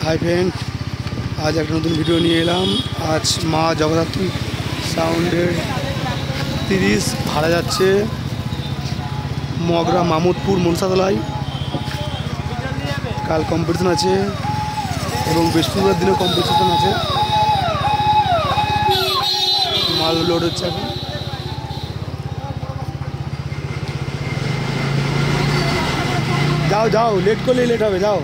Hi friend, आज एक नतून भिडियो निये एलाम। आज मा जगद्धात्री साउंडेर 30 भाड़ा जाच्छे मगरा मामुदपुर मनसातलाय। कल कम्पिटिशन आछे एबं बृहस्पतिवार दिने कम्पिटिशन आछे। माल लोड होच्छे एखन। जाओ जाओ, लेट करले लेट होबे, जाओ।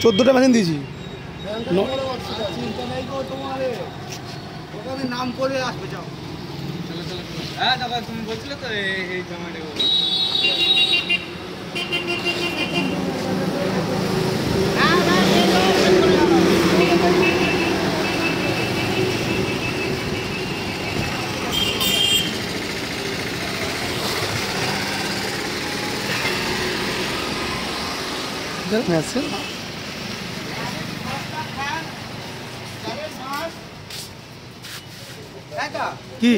14টা মেশিন দিয়েছি। নাম করে আসবে, যাও। হ্যাঁ দাদা, তুমি বলছিলে তো এই জমাটে মেশিন কি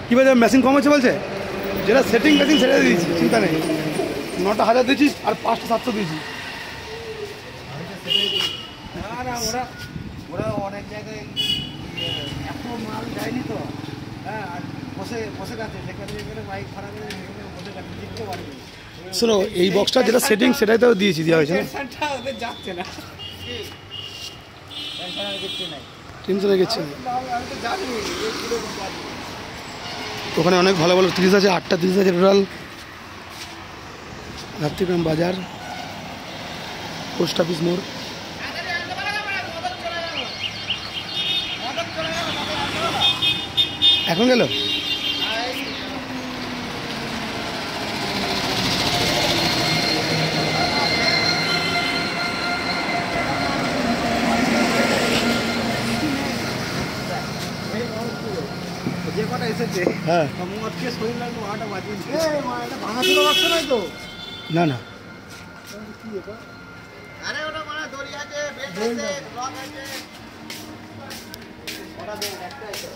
কি বলছে? মেশিন কম হচ্ছে বলছে। যেটা সেটিং মেশিন সেটা দিয়েছি, চিন্তা নেই। 9টা 1000 দিয়েছি আর 5টা 700 দিয়েছি। ওরা অনেক জায়গায় এত মাল যায়নি তো। হ্যাঁ, আর বসে বসে গেছে, সেখানে বাইক খারাপ হয়ে বসে গেছে, জিততে পারবে। শোনো, এই বক্সটা যেটা সেটিং সেটাই তো দিয়েছি, দেওয়া হয়েছে। ওদের যাচ্ছে না, টেনশনে গেছে। আমি তো জানি ওখানে অনেক ভালো ভালো 30 আছে, 8টা 30 আছে টোটাল। রাত্রিগ্রাম বাজার, পোস্ট অফিস মোড়। এখন গেল যে কটা এসেছে। হ্যাঁ, আজকে শরীর লাগলো 8টা বাজিয়েছে। ভাঙা ছিল বাক্স নাই তো? না না, আরে ওটা মানে দড়ি আছে, বেল্ট আছে, ব্লক আছে। ওটা দেখ, একটাই তো।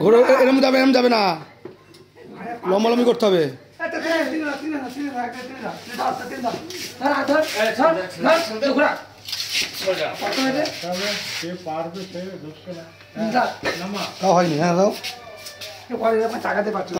ঘোরো, এরম যাবে, এরম যাবে না, লম্বালম্বি করতে হবে। তাও হয়নি। হ্যাঁ, দাও। টাকাতে পারছো।